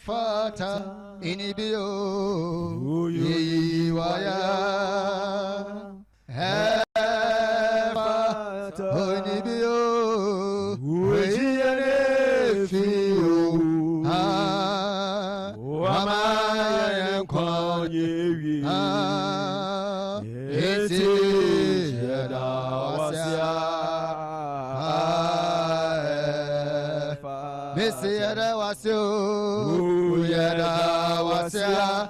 Fata inibio yiwaya fata inibio wejiyane fiyo wamaya kwonyewi esi yada wasya Missy yada wasyo yada wasya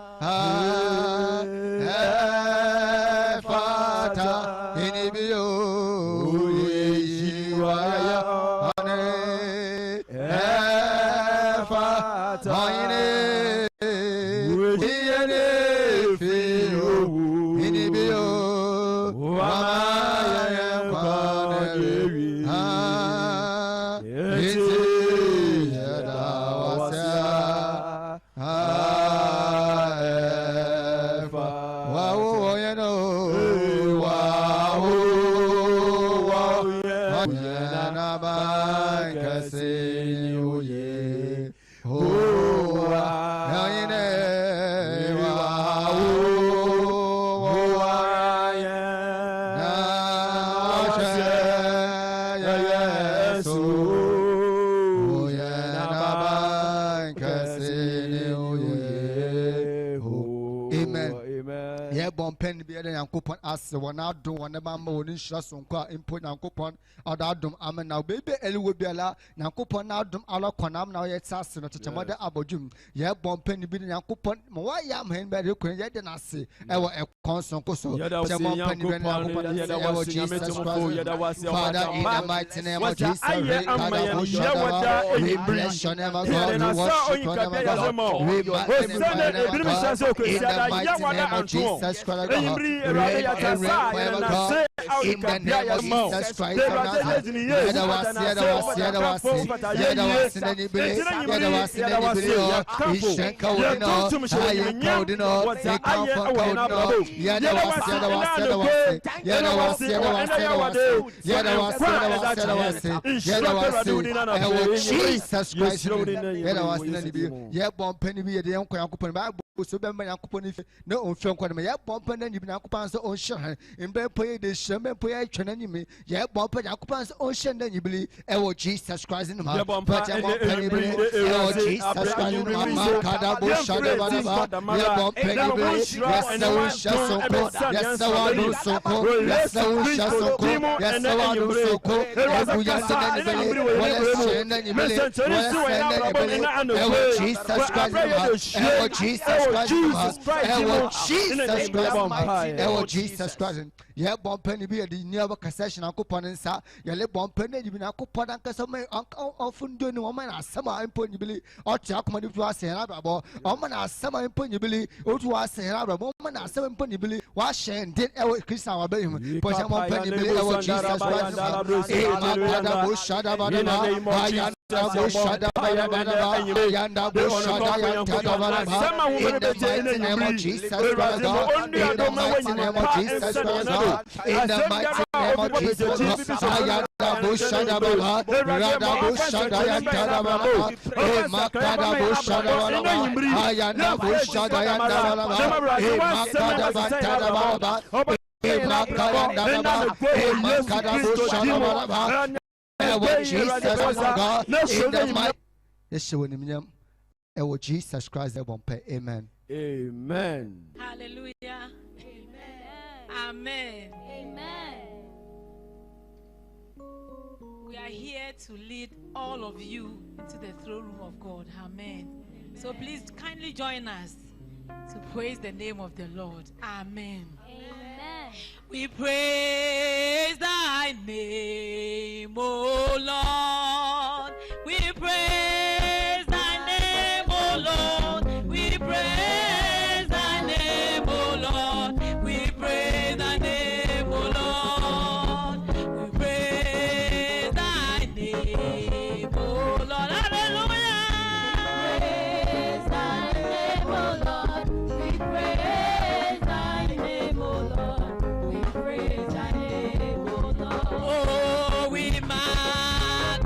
fata inibio yiwaya ane fata ine wejiyane fiyo inibio wamaya kwanewi Pen be the Yankupon as one out do one about morning shots on car input Yankupon or Dum Amen now baby Eli will be a Yankupon out Dum Ala Conam now yet Sasson to mother Abojum. Yeah, bomb penny be the Yankupon. Why am I by the Queen yet and I say, ever a constant Coso. Father, in the mighty name of Jesus, we bless your name, God. We worship your name, in the mighty name of Jesus Christ. In the name of Jesus Christ, so be man yakopon ife na onfem kwa ya bompa na nibi yakopon so onhye en be poye de shame poye twena nyime ya bompa yakopon so onhye na nibili e wo Jesus Christ in ma but ya bompa nibili e wo Jesus Christ in ma kada bo shade ba ya bompa nibili yes na onhye sonko yes na wa do sonko yes na onhye sonko yes na wa do sonko ebu ya se na nibili wala se na nibili wala se na nibili e wo Jesus Christ in ma e wo Jesus Jesus Christ, Jesus Christ, Jesus Christ. Yeah, Bompenny be the near concession, Uncle Ponensa, Yale Bompenny, you know, Coupon and Casame, often doing woman as summer and Ponibili, or Chakman to us and Arabo, woman as summer and Ponibili, or to us and Arabo, woman as 7 Ponibili, wash and did our Christian Abim, Posham Ponibili, our Jesus Christ, in the mighty name of Jesus, Ayanda Bushada Baba, Rada Bushada Yantara Baba, Makada Bushada Baba, Ayanda Bushada Yantara Baba, Makada Bantara Baba, Makada Bushada Baba, Jesus God, in the mighty name of Jesus Christ, amen. Amen. Hallelujah. Amen. Amen. We are here to lead all of you into the throne room of God. Amen. So please kindly join us to praise the name of the Lord. Amen. Amen. We praise thy name, O Lord. We praise thy name, O Lord. We praise thy name, O Lord. We praise thy name, O Lord. We praise thy name, O Lord. Hallelujah. Praise thy name, O Lord. We praise thy name, O Lord. We praise thy name, O Lord. Oh, we magnify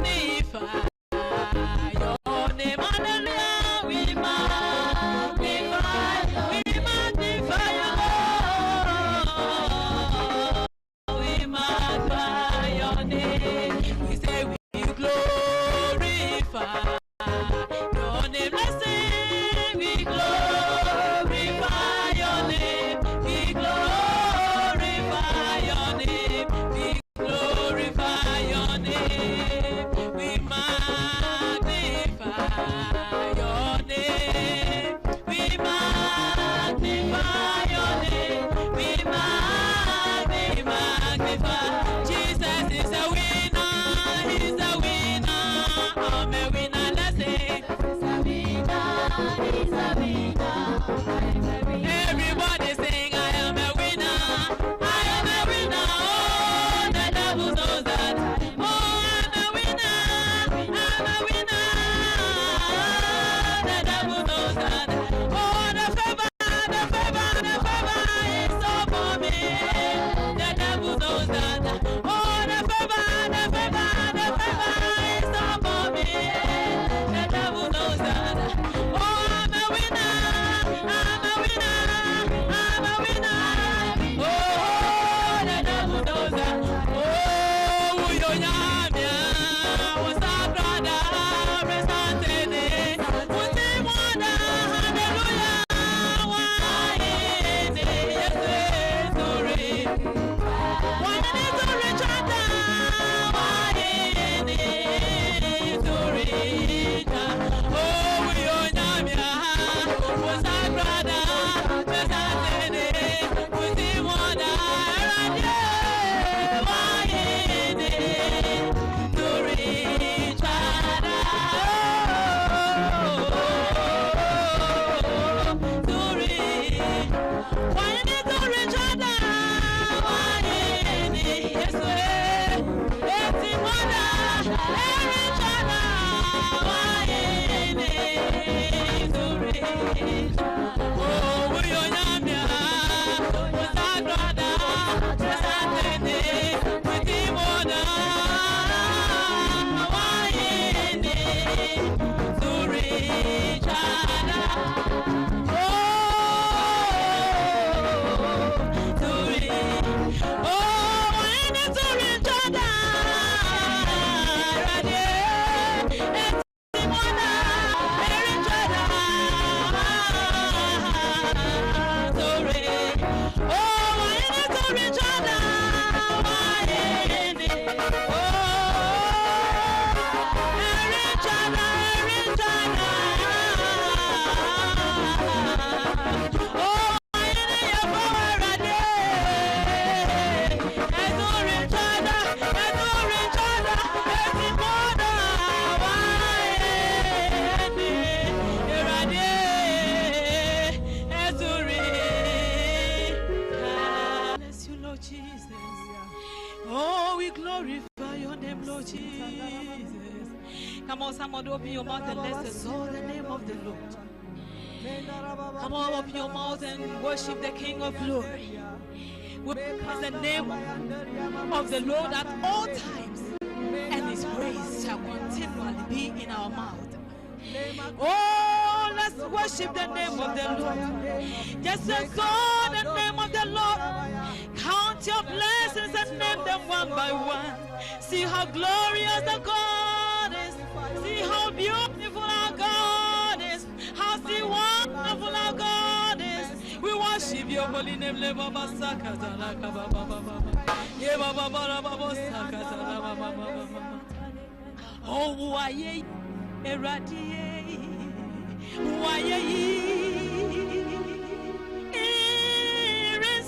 Oh, Jesus. Come on, someone open your mouth and let's exalt the name of the Lord. Come on, open your mouth and worship the King of Glory. We praise the name of the Lord at all times, and His praise shall continually be in our mouth. Oh, let's worship the name of the Lord. Just exalt the name of the Lord. Count your blessings and name them one by one. See how glorious the God is. See how beautiful our God is. How see wonderful our God is. We worship your holy name. Oh, why Eradie, why Irisada,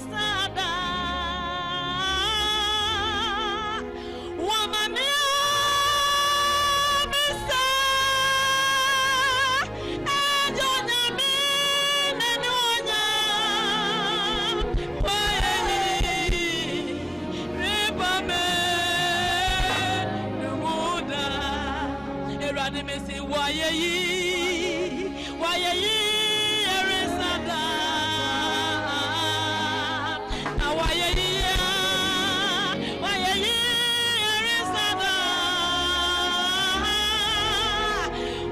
Wamania, Missa, and Jonami, Nanonia, why Ripame, Numuda. Me say why ye Arisada now why ye Arisada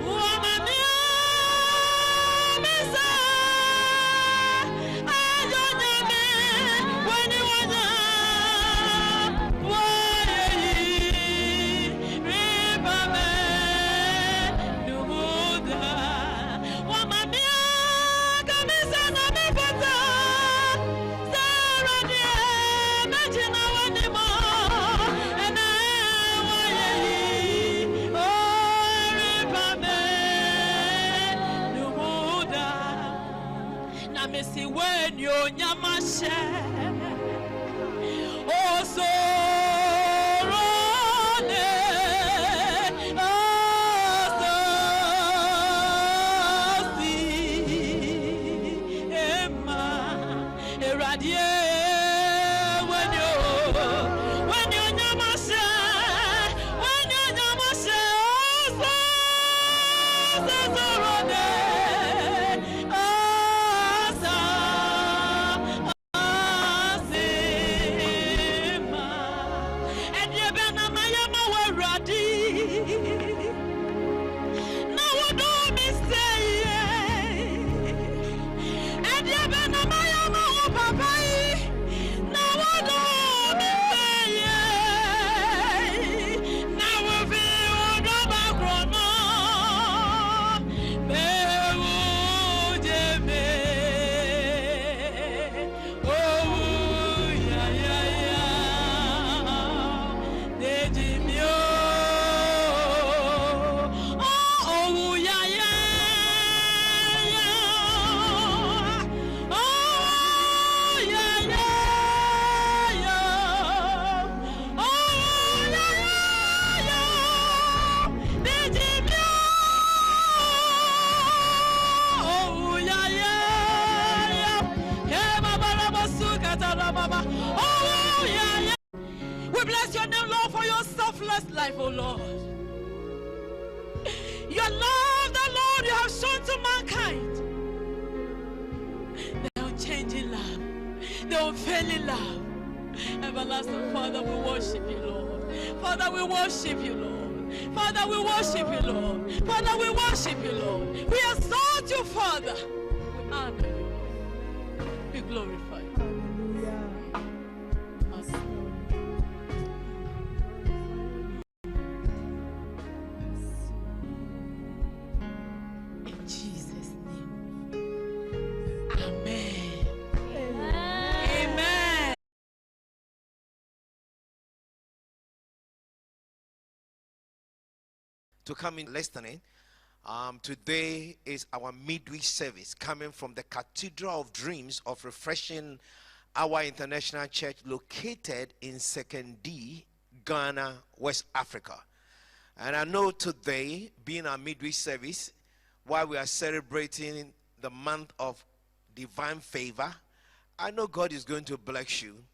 woman me say I don't know when you wanna see when you're Yamashe. Oh, so we bless your name, Lord, for your selfless life, oh Lord. Your love, the Lord, you have shown to mankind. The unchanging love, the unfailing love. Everlasting Father, we worship you, Lord. Father, we worship you, Lord. Father, we worship you, Lord. Father, we worship you, Lord. We exalt you, Father. We honor you. We glorify you. To come in listening. Today is our midweek service coming from the Cathedral of Dreams of Refreshing Our International Church located in 2nd D, Ghana, West Africa. And I know today, being our midweek service, while we are celebrating the month of divine favor, I know God is going to bless you.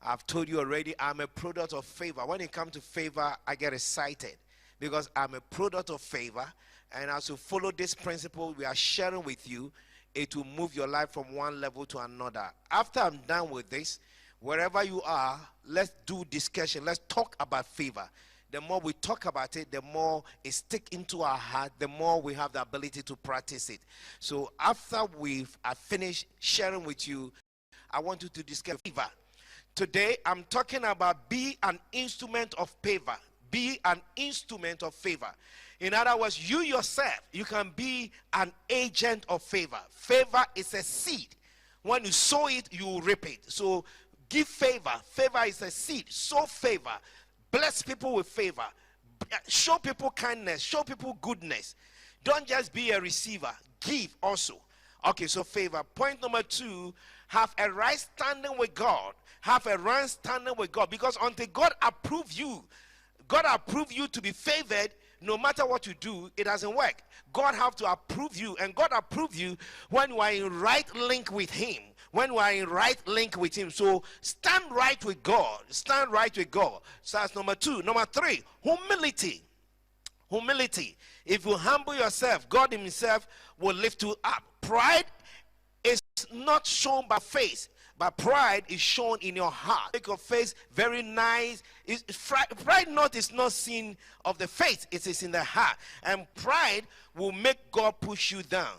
I've told you already, I'm a product of favor. When it comes to favor, I get excited because I'm a product of favor. And as you follow this principle we are sharing with you, it will move your life from one level to another. After I'm done with this, wherever you are, let's do discussion. Let's talk about favor. The more we talk about it, the more it sticks into our heart, the more we have the ability to practice it. So after I finished sharing with you, I want you to discuss favor. Today, I'm talking about be an instrument of favor. Be an instrument of favor. In other words, you yourself, you can be an agent of favor. Favor is a seed. When you sow it, you will reap it. So give favor. Favor is a seed. Sow favor. Bless people with favor. Show people kindness. Show people goodness. Don't just be a receiver. Give also. Okay, so favor. Point number 2, have a right standing with God. Have a right standing with God. Because until God approve you to be favored, no matter what you do, it doesn't work. God have to approve you, and God approve you when you are in right link with him. When you are in right link with him. So stand right with God. Stand right with God. So that's number 2. Number 3, humility. Humility. If you humble yourself, God himself will lift you up. Pride is not shown by face, but pride is shown in your heart. Make your face very nice. Pride is not seen of the face, it is in the heart. And pride will make God push you down.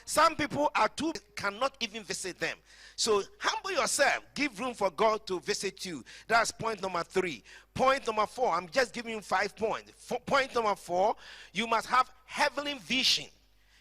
Some people are too, cannot even visit them. So humble yourself. Give room for God to visit you. That's point number 3. Point number 4, I'm just giving you 5 points. Point number 4, you must have heavenly vision.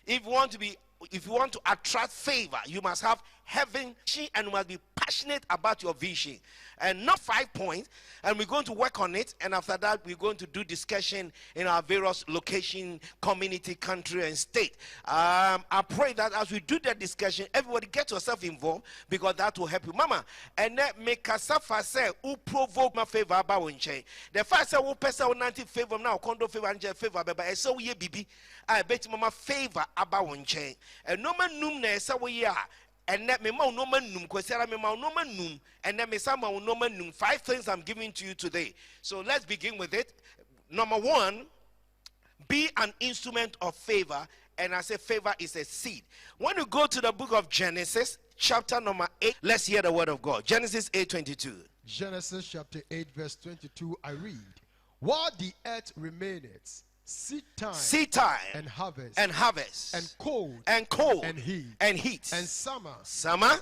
If you want to attract favor, you must have heaven and you must be passionate about your vision. And not 5 points, and we're going to work on it, and after that we're going to do discussion in our various location, community, country, and state. I pray that as we do that discussion, everybody get yourself involved, because that will help you. Mama, and that make us say who provoke my favor about one chain. The first who person will not favor now, condo favor and favor, but I saw ye bibi. I bet mama favor about one chain. And no man noom ne sa we are. And that me ma no man num kwesera me ma no man num, and that me sa ma no man num. 5 things I'm giving to you today. So let's begin with it. Number 1, be an instrument of favor. And I say favor is a seed. When you go to the book of Genesis, chapter number 8, let's hear the word of God. Genesis 8:22. Genesis chapter 8 verse 22, I read, while the earth remaineth, seed time and harvest and cold and heat and summer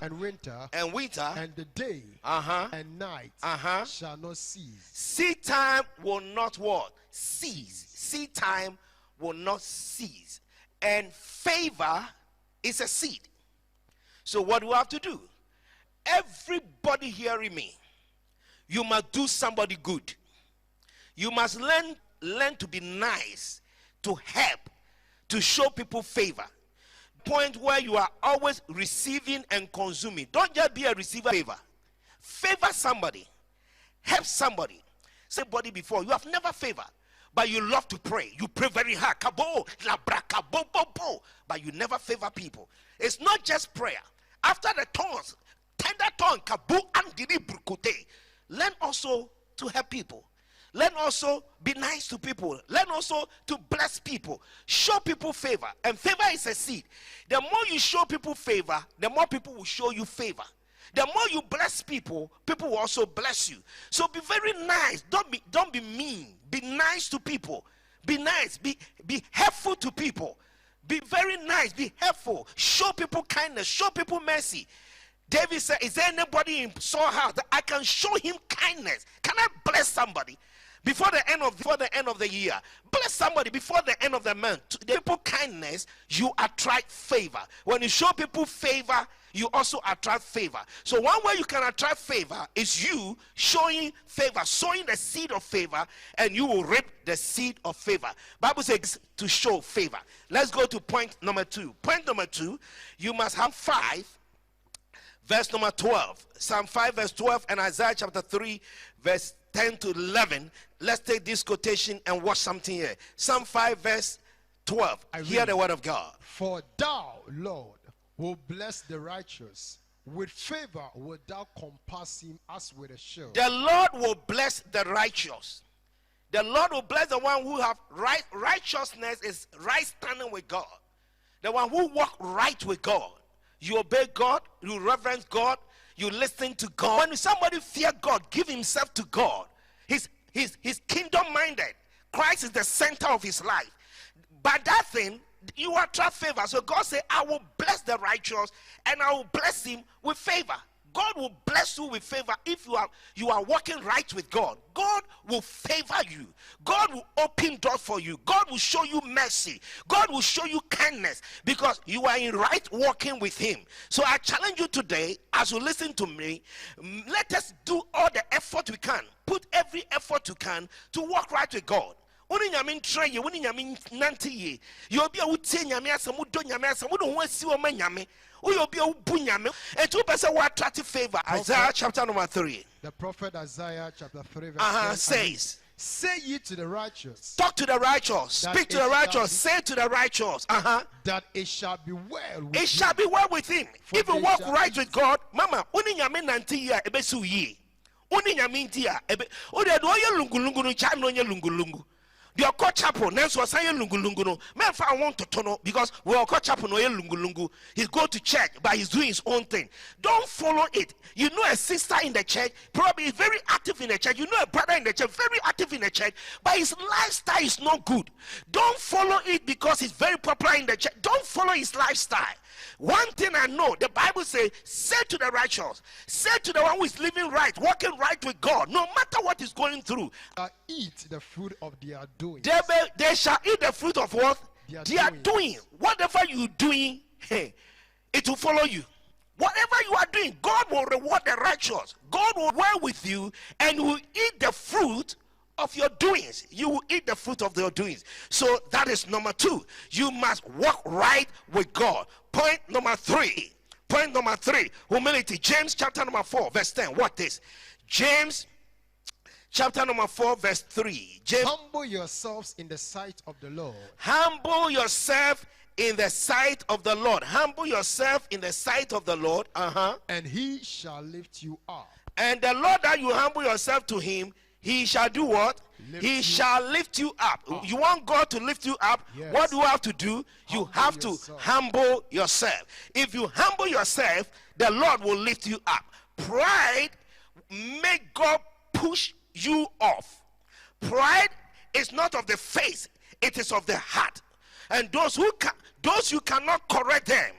and winter and the day and night shall not cease. Seed time will not what? Cease. Seed time will not cease. And favor is a seed. So what do we have to do? Everybody hearing me, you must do somebody good. You must learn to be nice, to help, to show people favor. Point where you are always receiving and consuming. Don't just be a receiver. Favor somebody. Help somebody. Somebody before you have never favored, but you love to pray. You pray very hard. Kabo, labra, kabo, bo, bo. But you never favor people. It's not just prayer. After the tongues, tender tongue, kabo, andiri, brukute. Learn also to help people. Learn also be nice to people. Learn also to bless people. Show people favor. And favor is a seed. The more you show people favor, the more people will show you favor. The more you bless people, people will also bless you. So be very nice. Don't be mean. Be nice to people. Be nice. Be helpful to people. Be very nice. Be helpful. Show people kindness. Show people mercy. David said, is there anybody in Saul's house that I can show him kindness? Can I bless somebody before the end of the year? Bless somebody before the end of the month. The people kindness, you attract favor. When you show people favor, you also attract favor. So one way you can attract favor is you showing favor, sowing the seed of favor, and you will reap the seed of favor. Bible says to show favor. Let's go to point number 2. Point number 2, you must have 5. Verse number 12. Psalm 5 verse 12 and Isaiah chapter 3 verse 10 to 11. Let's take this quotation and watch something here. Psalm 5 verse 12. Hear the word of God. For thou, Lord, will bless the righteous. With favor wilt thou compass him as with a shield. The Lord will bless the righteous. The Lord will bless the one who have righteousness is right standing with God. The one who walk right with God. You obey God, you reverence God, you listen to God. When somebody fear God, give himself to God. He's kingdom minded. Christ is the center of his life. But that thing, you attract favor. So God said, I will bless the righteous and I will bless him with favor. God will bless you with favor if you are walking right with God. God will favor you. God will open doors for you. God will show you mercy. God will show you kindness because you are in right walking with him. So I challenge you today, as you listen to me, let us do all the effort we can. Put every effort you can to walk right with God. Oni nyame ntra ye, oni nyame nante ye. You obi a wutie nyame asem, wudo nyame asem, wudo ho asi o ma nyame. Obi a wubu nyame. And two person who attract favor. Isaiah chapter number 3. The prophet Isaiah chapter 3 verse 10 says, say ye to the righteous. Talk to the righteous. Speak to the righteous. Say to the righteous. That it shall be well with it shall be well with him. If you walk right with God, mama, oni nyame nante ye ebesu ye. Oni nyame ntia ebe. Odi do ye lungulungu no cha no ye lungulungu. The Oko Chapel, Nancy was saying Lungu no. Man, I want to turn because we Oko Chapel no Lungu. He's going to church, but he's doing his own thing. Don't follow it. You know a sister in the church, probably very active in the church. You know a brother in the church, very active in the church, but his lifestyle is not good. Don't follow it because he's very popular in the church. Don't follow his lifestyle. One thing I know, the Bible says, say to the righteous, say to the one who is living right, walking right with God, no matter what is going through. Eat the fruit of their doing. They shall eat the fruit of what? They are doing. Whatever you're doing, hey, it will follow you. Whatever you are doing, God will reward the righteous. God will work with you and will eat the fruit of your doings. You will eat the fruit of your doings. So that is number 2. You must walk right with God. Point number 3. Point number 3. Humility. James chapter number 4 verse 10. What is? James chapter number 4 verse 3. James, humble yourselves in the sight of the Lord. Humble yourself in the sight of the Lord. Humble yourself in the sight of the Lord. And he shall lift you up. And the Lord that you humble yourself to him, he shall do what? He shall lift you up. You want God to lift you up? Yes. What do you have to do? You have to humble yourself. If you humble yourself, the Lord will lift you up. Pride make God push you off. Pride is not of the face, it is of the heart. And those you cannot correct them.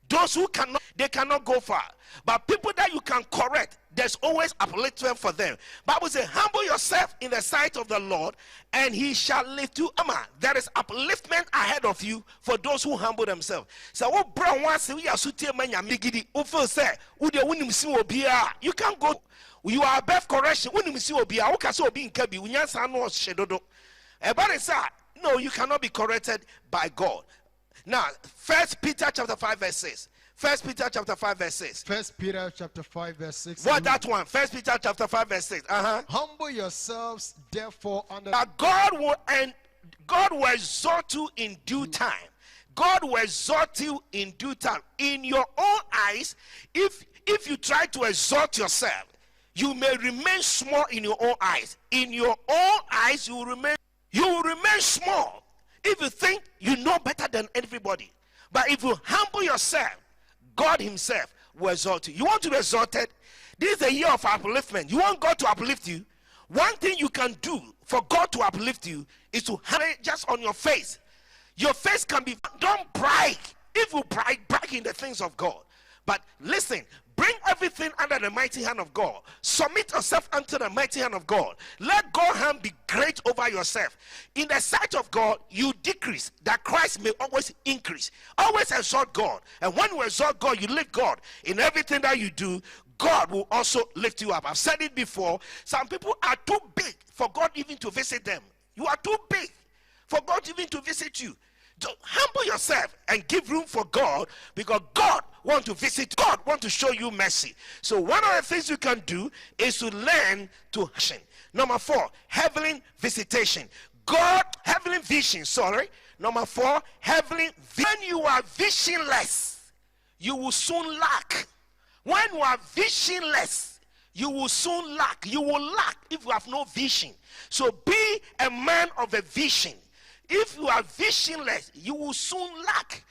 Those who cannot, they cannot go far. But people that you can correct, there's always upliftment for them. Bible says, humble yourself in the sight of the Lord, and he shall lift you up. There is upliftment ahead of you for those who humble themselves. So what brown wants we are suited man yamigidi. Say, you can't go. You are above correction. When you see Obia, okay, so being Kabi, when you no shedodo. Everybody say, no, you cannot be corrected by God. Now, 1 Peter chapter 5 verse 6. 1 Peter chapter 5 verse 6. 1 Peter chapter 5 verse 6. What that one? 1 Peter chapter 5 verse 6. Humble yourselves therefore under God will exhort you in due time. God will exhort you in due time. In your own eyes, if you try to exhort yourself, you may remain small in your own eyes. In your own eyes, you will remain small. If you think you know better than everybody. But if you humble yourself, God himself will exalt you. You want to be exalted? This is a year of upliftment. You want God to uplift you? One thing you can do for God to uplift you is to have it just on your face. Your face can be, don't brag. If you brag in the things of God. But listen, bring everything under the mighty hand of God. Submit yourself unto the mighty hand of God. Let God's hand be great over yourself. In the sight of God, you decrease, that Christ may always increase. Always exalt God. And when you exalt God, you lift God. In everything that you do, God will also lift you up. I've said it before. Some people are too big for God even to visit them. You are too big for God even to visit you. So humble yourself and give room for God, because God wants to visit. God wants to show you mercy. So one of the things you can do is to learn to action. Number 4, heavenly visitation. God, heavenly vision, sorry. Number 4, heavenly vision. When you are visionless, you will soon lack. When you are visionless, you will soon lack. You will lack if you have no vision. So be a man of a vision. If you are visionless, you will soon lack.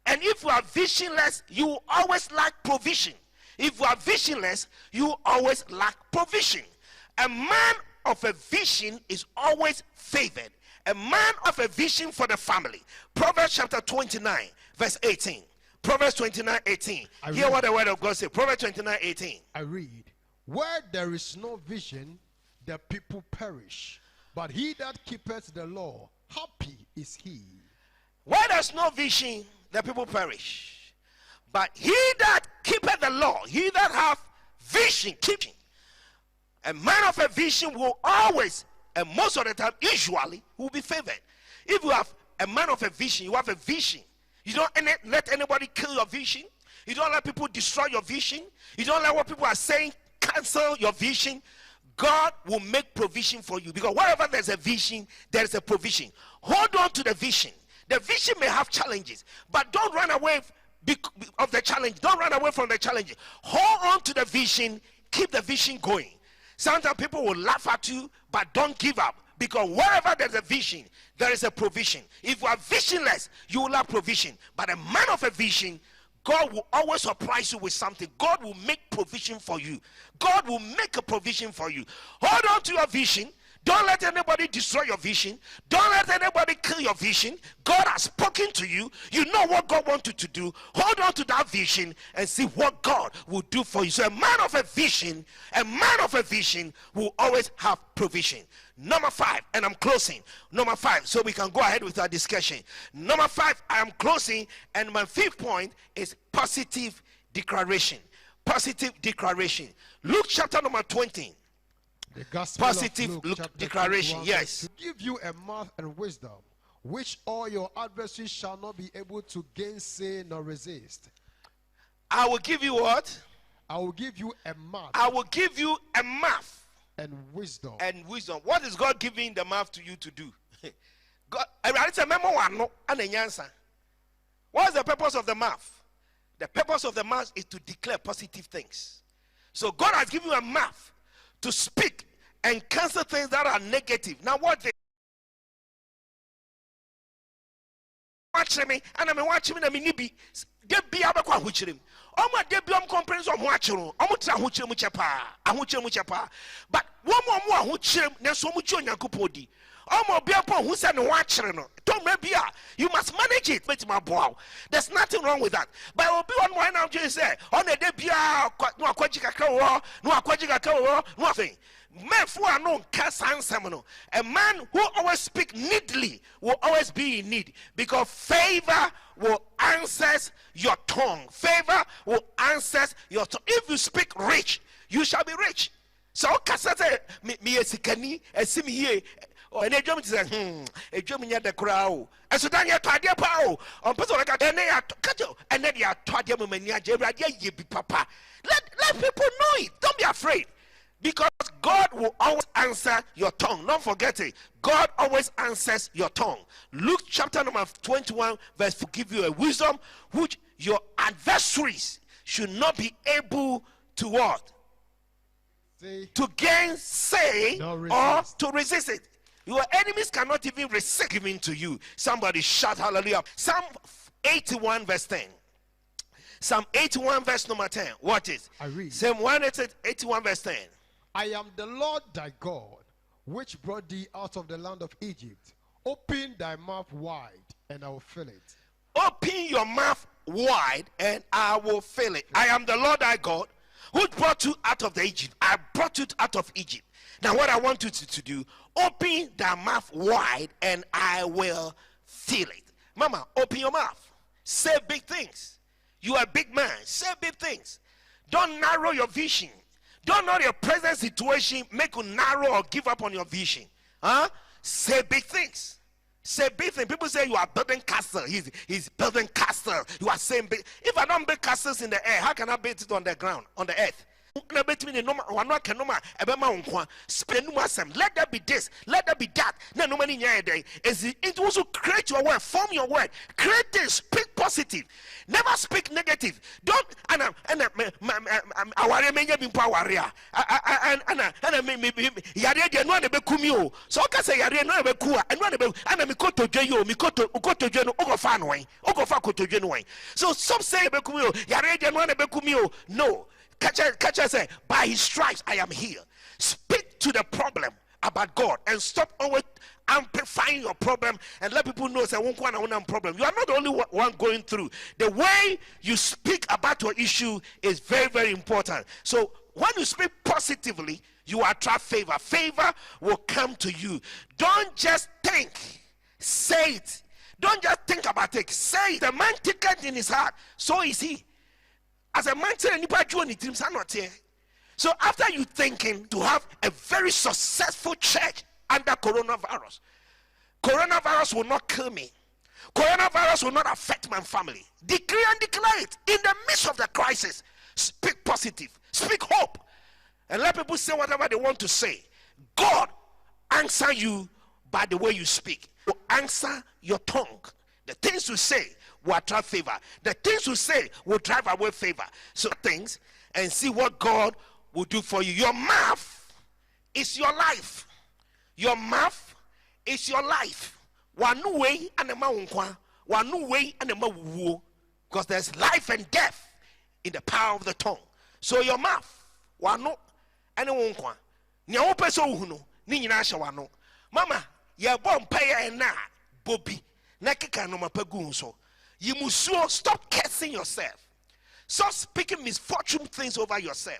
And if you are visionless, you will always lack provision. If you are visionless, you will always lack provision. A man of a vision is always favored. A man of a vision for the family. Proverbs chapter 29, verse 18. Proverbs 29, 18. Hear what the word of God says. Proverbs 29, 18. I read, where there is no vision, the people perish. But he that keepeth the law, happy is he. Where there's no vision, the people perish. But he that keepeth the law, he that have vision, keeping. A man of a vision will always, and most of the time, usually, will be favored. If you have a man of a vision, you have a vision. You don't let anybody kill your vision. You don't let people destroy your vision. You don't let what people are saying cancel your vision. God will make provision for you, because wherever there's a vision, there is a provision. Hold on to the vision. The vision may have challenges, but don't run away of the challenge. Don't run away from the challenge. Hold on to the vision. Keep the vision going. Sometimes people will laugh at you, but don't give up, because wherever there's a vision, there is a provision. If you are visionless, you will have provision. But a man of a vision, God will always surprise you with something. God will make provision for you. God will make a provision for you. Hold on to your vision. Don't let anybody destroy your vision. Don't let anybody kill your vision. God has spoken to you. You know what God wants you to do. Hold on to that vision and see what God will do for you. So a man of a vision will always have provision. Number 5, and I'm closing. Number 5, so we can go ahead with our discussion. Number 5, I am closing, and my 5th point is positive declaration. Positive declaration. Luke chapter number 20. The gospel Positive of Luke, declaration, yes. To give you a mouth and wisdom, which all your adversaries shall not be able to gainsay nor resist. I will give you what? I will give you a mouth. I will give you a mouth. And wisdom. And wisdom. What is God giving the mouth to you to do? God, what is the purpose of the mouth? The purpose of the mouth is to declare positive things. So God has given you a mouth to speak and cancel things that are negative. Now what they watching me, and I'm watching me, and I'm nibi. They be able to watch him. Oma they be comprehend of watching. Omutra huchim muchapa. But one more huchim. Na so mucho nyakupodi. Omo be upon who said watching. Don't maybe you must manage it. But my boy, there's nothing wrong with that. But will be one more now. Just say on the day be no aquatic no thing. A man who always speak needly will always be in need, because favor will answer your tongue. Favor will answer your tongue. If you speak rich, you shall be rich. So kasate me esikani esimi here. And a German said, a German yet the crowd. And so then you tried your power on person like a near cattle, and then you are taught your mania, ye be papa. Let people know it. Don't be afraid. Because God will always answer your tongue. Don't forget it. God always answers your tongue. Luke chapter number 21 verse to give you a wisdom which your adversaries should not be able to what? To gainsay or to resist it. Your enemies cannot even resist giving to you. Somebody shout hallelujah. Psalm 81 verse 10. Psalm 81 verse number 10. What is? I read. Psalm 181 verse 10. I am the Lord thy God, which brought thee out of the land of Egypt. Open thy mouth wide, and I will fill it. Open your mouth wide, and I will fill it. I am the Lord thy God, who brought you out of the Egypt. I brought you out of Egypt. Now what I want you to do, open thy mouth wide, and I will fill it. Mama, open your mouth. Say big things. You are a big man. Say big things. Don't narrow your vision. Don't let your present situation make you narrow or give up on your vision. Say big things. Say big things. People say you are building castle. He's building castle. You are saying big. If I don't build castles in the air, how can I build it on the ground, on the earth? Let there be this, let there be that. It also create your word, form your word, create this, speak positive, never speak negative. Don't so I can say so some say no. Catch say, by his stripes I am healed. Speak to the problem about God and stop always amplifying your problem and let people know say problem. You are not the only one going through. The way you speak about your issue is very, very important. So when you speak positively, you attract favor. Favor will come to you. Don't just think, say it. Don't just think about it. Say it. The man thinketh in his heart, so is he. As a man saying, so after you thinking to have a very successful church under coronavirus will not kill me. Coronavirus will not affect my family. Decree and declare it in the midst of the crisis. Speak positive. Speak hope. And let people say whatever they want to say. God answer you by the way you speak. You answer your tongue. The things you say will attract favor. The things you say will drive away favor. So things and see what God will do for you. Your mouth is your life. Your mouth is your life. One way and one way and because there's life and death in the power of the tongue. So your mouth one no and one Mama, you're born pay and na Bobby. Nakika no mapagun so. You must stop cursing yourself. Stop speaking misfortune things over yourself.